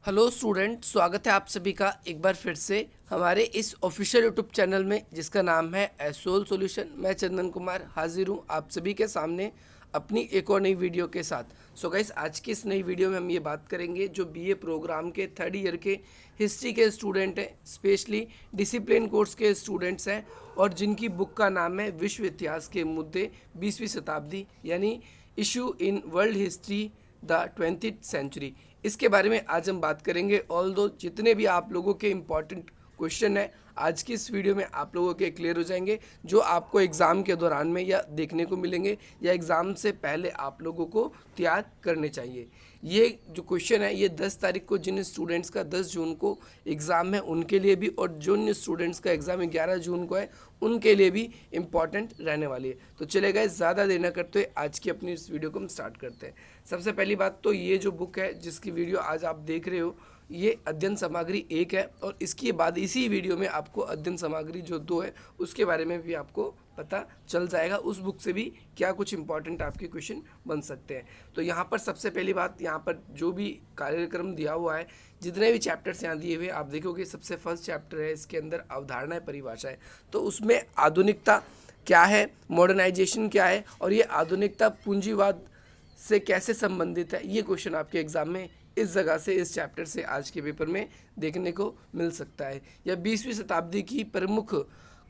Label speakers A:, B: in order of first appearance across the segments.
A: Hello student, स्वागत है आप सभी का एक बार फिर से हमारे इस ऑफिशियल यूट्यूब चैनल में जिसका नाम है एसोल सॉल्यूशन। मैं चंदन कुमार हाजिर हूँ आप सभी के सामने अपनी एक और नई वीडियो के साथ। सो गाइस, आज की इस नई वीडियो में हम ये बात करेंगे जो बीए प्रोग्राम के थर्ड ईयर के हिस्ट्री के स्टूडेंट हैं, स्पेशली डिसिप्लिन कोर्स के स्टूडेंट्स हैं और जिनकी बुक का नाम है विश्व इतिहास के मुद्दे 20वीं शताब्दी, यानी issue in world history the 20th century. इसके बारे में आज हम बात करेंगे। ऑल दो जितने भी आप लोगों के इम्पॉर्टेंट क्वेश्चन है आज की इस वीडियो में आप लोगों के क्लियर हो जाएंगे, जो आपको एग्ज़ाम के दौरान में या देखने को मिलेंगे या एग्ज़ाम से पहले आप लोगों को तैयार करने चाहिए। ये जो क्वेश्चन है ये 10 तारीख को जिन स्टूडेंट्स का 10 जून को एग्ज़ाम है उनके लिए भी, और जिन स्टूडेंट्स का एग्ज़ाम 11 जून को है उनके लिए भी इम्पॉर्टेंट रहने वाली है। तो चलेगा, ज़्यादा देर न करते हुए आज की अपनी इस वीडियो को हम स्टार्ट करते हैं। सबसे पहली बात तो ये जो बुक है जिसकी वीडियो आज आप देख रहे हो ये अध्ययन सामग्री 1 है, और इसके बाद इसी वीडियो में आपको अध्ययन सामग्री जो 2 है उसके बारे में भी आपको पता चल जाएगा, उस बुक से भी क्या कुछ इंपॉर्टेंट आपके क्वेश्चन बन सकते हैं। तो यहाँ पर सबसे पहली बात, यहाँ पर जो भी कार्यक्रम दिया हुआ है, जितने भी चैप्टर्स यहाँ दिए हुए आप देखोगे, सबसे फर्स्ट चैप्टर है इसके अंदर अवधारणाएं परिभाषाएं। तो उसमें आधुनिकता क्या है, मॉडर्नाइजेशन क्या है, और ये आधुनिकता पूंजीवाद से कैसे संबंधित है, ये क्वेश्चन आपके एग्जाम में इस जगह से, इस चैप्टर से आज के पेपर में देखने को मिल सकता है। या 20वीं शताब्दी की प्रमुख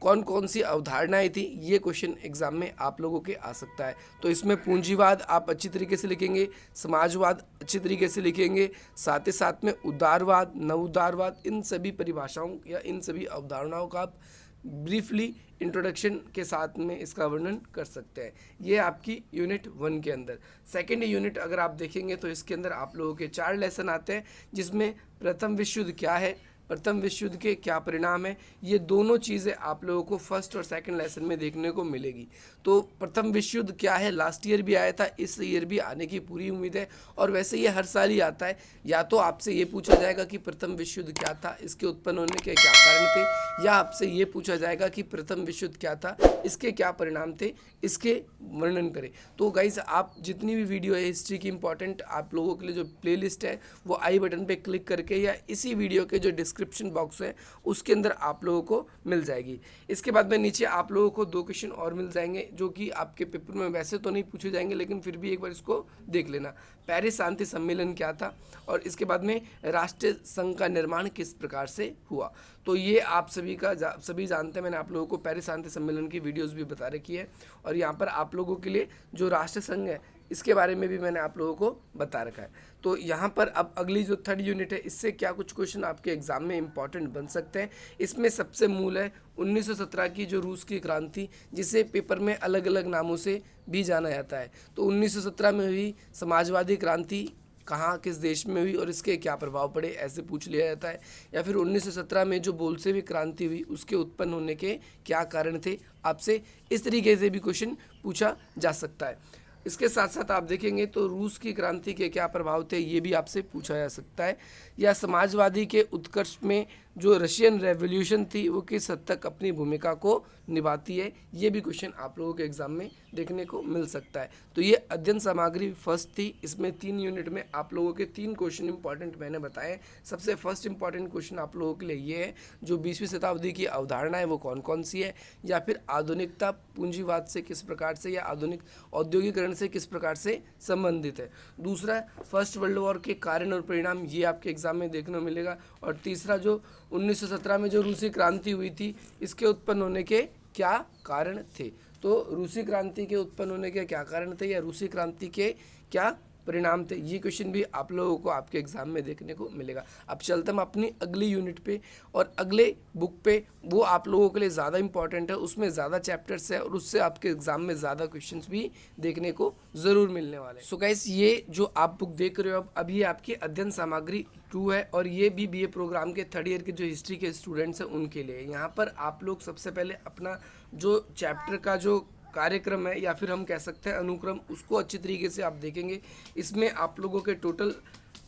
A: कौन कौन सी अवधारणाएं थी, ये क्वेश्चन एग्जाम में आप लोगों के आ सकता है। तो इसमें पूंजीवाद आप अच्छी तरीके से लिखेंगे, समाजवाद अच्छी तरीके से लिखेंगे, साथ ही साथ में उदारवाद, नव उदारवाद, इन सभी परिभाषाओं या इन सभी अवधारणाओं का आप ब्रीफली इंट्रोडक्शन के साथ में इसका वर्णन कर सकते हैं। ये आपकी यूनिट 1 के अंदर। सेकेंड यूनिट अगर आप देखेंगे तो इसके अंदर आप लोगों के 4 लेसन आते हैं, जिसमें प्रथम विश्व युद्ध क्या है, प्रथम विश्व युद्ध के क्या परिणाम है, ये दोनों चीज़ें आप लोगों को फर्स्ट और सेकंड लेसन में देखने को मिलेगी। तो प्रथम विश्व युद्ध क्या है, लास्ट ईयर भी आया था, इस ईयर भी आने की पूरी उम्मीद है, और वैसे ये हर साल ही आता है। या तो आपसे ये पूछा जाएगा कि प्रथम विश्व युद्ध क्या था, इसके उत्पन्न होने के क्या कारण थे, या आपसे ये पूछा जाएगा कि प्रथम विश्व युद्ध क्या था, इसके क्या परिणाम थे, इसके वर्णन करें। तो गाइज, आप जितनी भी वीडियो है हिस्ट्री की इंपॉर्टेंट आप लोगों के लिए जो प्लेलिस्ट है वो आई बटन पे क्लिक करके या इसी वीडियो के जो डिस्क्रिप्शन बॉक्स है उसके अंदर आप लोगों को मिल जाएगी। इसके बाद में नीचे आप लोगों को 2 क्वेश्चन और मिल जाएंगे जो कि आपके पेपर में वैसे तो नहीं पूछे जाएंगे, लेकिन फिर भी एक बार इसको देख लेना। पेरिस शांति सम्मेलन क्या था, और इसके बाद में राष्ट्रीय संघ का निर्माण किस प्रकार से हुआ। तो ये आप सभी का सभी जानते हैं, मैंने आप लोगों को पेरिस शांति सम्मेलन की वीडियोस भी बता रखी है, और यहाँ पर आप लोगों के लिए जो राष्ट्रीय संघ है इसके बारे में भी मैंने आप लोगों को बता रखा है। तो यहाँ पर अब अगली जो थर्ड यूनिट है इससे क्या कुछ क्वेश्चन आपके एग्जाम में इंपॉर्टेंट बन सकते हैं। इसमें सबसे मूल है 1917 की जो रूस की क्रांति, जिसे पेपर में अलग अलग नामों से भी जाना जाता है। तो 1917 में हुई समाजवादी क्रांति कहाँ किस देश में हुई और इसके क्या प्रभाव पड़े, ऐसे पूछ लिया जाता है। या फिर 1917 में जो बोल्शेविक क्रांति हुई उसके उत्पन्न होने के क्या कारण थे, आपसे इस तरीके से भी क्वेश्चन पूछा जा सकता है। इसके साथ साथ आप देखेंगे तो रूस की क्रांति के क्या प्रभाव थे, ये भी आपसे पूछा जा सकता है। या समाजवादी के उत्कर्ष में जो रशियन रेवोल्यूशन थी वो किस हद तक अपनी भूमिका को निभाती है, ये भी क्वेश्चन आप लोगों के एग्जाम में देखने को मिल सकता है। तो ये अध्ययन सामग्री फर्स्ट थी, इसमें 3 यूनिट में आप लोगों के 3 क्वेश्चन इंपॉर्टेंट मैंने बताए। सबसे फर्स्ट इंपॉर्टेंट क्वेश्चन आप लोगों के लिए ये है, जो 20वीं शताब्दी की अवधारणा है वो कौन कौन सी है, या फिर आधुनिकता पूंजीवाद से किस प्रकार से या आधुनिक औद्योगिकरण से किस प्रकार से संबंधित है। दूसरा, फर्स्ट वर्ल्ड वॉर के कारण और परिणाम, ये आपके एग्जाम में देखने को मिलेगा। और तीसरा, जो 1917 में जो रूसी क्रांति हुई थी इसके उत्पन्न होने के क्या कारण थे। तो रूसी क्रांति के उत्पन्न होने के क्या कारण थे या रूसी क्रांति के क्या परिणाम थे, ये क्वेश्चन भी आप लोगों को आपके एग्जाम में देखने को मिलेगा। अब चलते हम अपनी अगली यूनिट पे, और अगले बुक पे वो आप लोगों के लिए ज़्यादा इंपॉर्टेंट है, उसमें ज़्यादा चैप्टर्स है और उससे आपके एग्जाम में ज़्यादा क्वेश्चंस भी देखने को ज़रूर मिलने वाले हैं। सो गाइस, ये जो आप बुक देख रहे हो अब ये आपकी अध्ययन सामग्री 2 है, और ये भी बीए प्रोग्राम के थर्ड ईयर के जो हिस्ट्री के स्टूडेंट्स हैं उनके लिए। यहाँ पर आप लोग सबसे पहले अपना जो चैप्टर का जो कार्यक्रम है या फिर हम कह सकते हैं अनुक्रम, उसको अच्छी तरीके से आप देखेंगे। इसमें आप लोगों के टोटल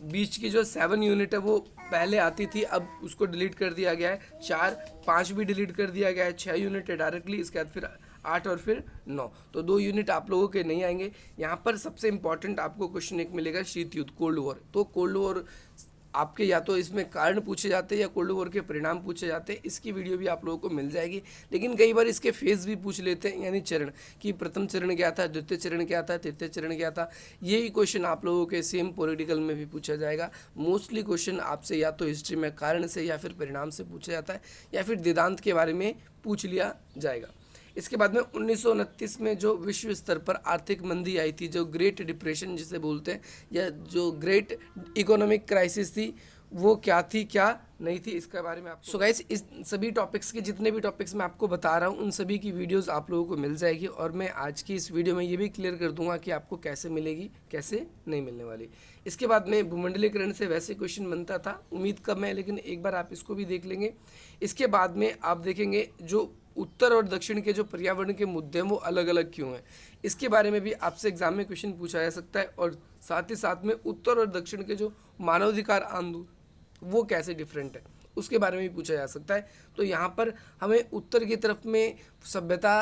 A: बीच की जो 7 यूनिट है वो पहले आती थी, अब उसको डिलीट कर दिया गया है। 4, 5 भी डिलीट कर दिया गया है, 6 यूनिट है डायरेक्टली, इसके बाद फिर 8 और फिर 9, तो 2 यूनिट आप लोगों के नहीं आएंगे। यहाँ पर सबसे इंपॉर्टेंट आपको क्वेश्चन एक मिलेगा शीत युद्ध, कोल्ड वॉर। तो कोल्ड वॉर आपके या तो इसमें कारण पूछे जाते हैं या कोल्ड वॉर के परिणाम पूछे जाते हैं, इसकी वीडियो भी आप लोगों को मिल जाएगी। लेकिन कई बार इसके फेज भी पूछ लेते हैं, यानी चरण, कि प्रथम चरण क्या था, द्वितीय चरण क्या था, तृतीय चरण क्या था। यही क्वेश्चन आप लोगों के सेम पॉलिटिकल में भी पूछा जाएगा। मोस्टली क्वेश्चन आपसे या तो हिस्ट्री में कारण से या फिर परिणाम से पूछा जाता है, या फिर वेदांत के बारे में पूछ लिया जाएगा। इसके बाद में 1929 में जो विश्व स्तर पर आर्थिक मंदी आई थी, जो ग्रेट डिप्रेशन जिसे बोलते हैं, या जो ग्रेट इकोनॉमिक क्राइसिस थी, वो क्या थी क्या नहीं थी, इसके बारे में आपको। सो गाइस, इस सभी टॉपिक्स के जितने भी टॉपिक्स मैं आपको बता रहा हूँ उन सभी की वीडियोस आप लोगों को मिल जाएगी। और मैं आज की इस वीडियो में ये भी क्लियर कर दूंगा कि आपको कैसे मिलेगी, कैसे नहीं मिलने वाली। इसके बाद में भूमंडलीकरण से वैसे क्वेश्चन बनता था, उम्मीद कम है, लेकिन एक बार आप इसको भी देख लेंगे। इसके बाद में आप देखेंगे जो उत्तर और दक्षिण के जो पर्यावरण के मुद्दे हैं वो अलग अलग क्यों हैं, इसके बारे में भी आपसे एग्जाम में क्वेश्चन पूछा जा सकता है। और साथ ही साथ में उत्तर और दक्षिण के जो मानवाधिकार आंदोलन वो कैसे डिफरेंट है, उसके बारे में भी पूछा जा सकता है। तो यहाँ पर हमें उत्तर की तरफ में सभ्यता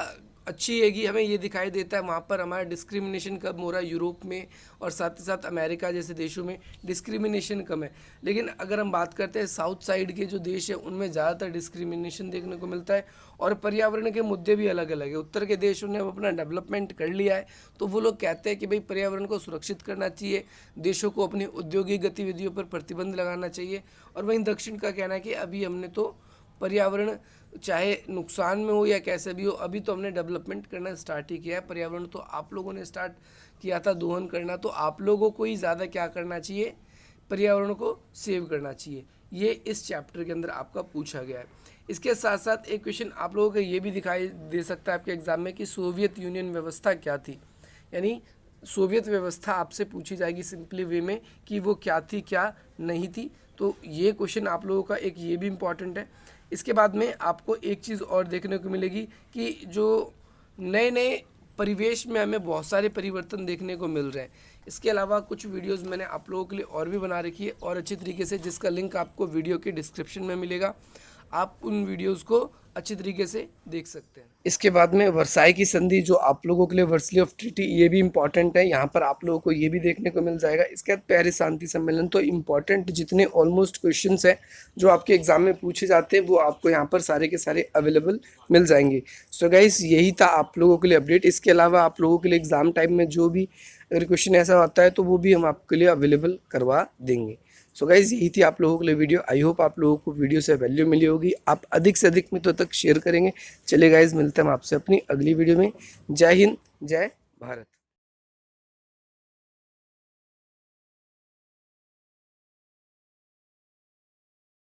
A: अच्छी हैगी, हमें ये दिखाई देता है। वहाँ पर हमारा डिस्क्रिमिनेशन कम हो रहा है यूरोप में, और साथ ही साथ अमेरिका जैसे देशों में डिस्क्रिमिनेशन कम है। लेकिन अगर हम बात करते हैं साउथ साइड के जो देश है उनमें ज़्यादातर डिस्क्रिमिनेशन देखने को मिलता है, और पर्यावरण के मुद्दे भी अलग अलग है। उत्तर के देशों ने अपना डेवलपमेंट कर लिया है, तो वो लोग कहते हैं कि भाई पर्यावरण को सुरक्षित करना चाहिए, देशों को अपनी औद्योगिक गतिविधियों पर प्रतिबंध लगाना चाहिए। और वहीं दक्षिण का कहना है कि अभी हमने तो पर्यावरण चाहे नुकसान में हो या कैसे भी हो, अभी तो हमने डेवलपमेंट करना स्टार्ट ही किया है। पर्यावरण तो आप लोगों ने स्टार्ट किया था दोहन करना, तो आप लोगों को ही ज़्यादा क्या करना चाहिए, पर्यावरण को सेव करना चाहिए। ये इस चैप्टर के अंदर आपका पूछा गया है। इसके साथ साथ एक क्वेश्चन आप लोगों को ये भी दिखाई दे सकता है आपके एग्जाम में कि सोवियत यूनियन व्यवस्था क्या थी, यानी सोवियत व्यवस्था आपसे पूछी जाएगी सिंपली वे में कि वो क्या थी क्या नहीं थी। तो ये क्वेश्चन आप लोगों का एक ये भी इम्पॉर्टेंट है। इसके बाद में आपको एक चीज़ और देखने को मिलेगी कि जो नए नए परिवेश में हमें बहुत सारे परिवर्तन देखने को मिल रहे हैं। इसके अलावा कुछ वीडियोस मैंने आप लोगों के लिए और भी बना रखी है और अच्छी तरीके से, जिसका लिंक आपको वीडियो के डिस्क्रिप्शन में मिलेगा। आप उन वीडियोस को अच्छी तरीके से देख सकते हैं। इसके बाद में वर्साई की संधि, जो आप लोगों के लिए वर्सली ऑफ ट्रीटी, ये भी इंपॉर्टेंट है। यहाँ पर आप लोगों को ये भी देखने को मिल जाएगा। इसके बाद पेरिस शांति सम्मेलन। तो इंपॉर्टेंट जितने ऑलमोस्ट क्वेश्चंस हैं जो आपके एग्जाम में पूछे जाते हैं वो आपको यहाँ पर सारे के सारे अवेलेबल मिल जाएंगे। सो गाइस, यही था आप लोगों के लिए अपडेट। इसके अलावा आप लोगों के लिए एग्जाम टाइम में जो भी अगर क्वेश्चन ऐसा होता है तो वो भी हम आपके लिए अवेलेबल करवा देंगे। सो गाइज, यही थी आप लोगों के लिए वीडियो। आई होप आप लोगों को वीडियो से वैल्यू मिली होगी। आप अधिक से अधिक मित्रों तक शेयर करेंगे। चलिए गाइज, मिलते हैं हम आपसे अपनी अगली वीडियो में। जय हिंद, जय भारत।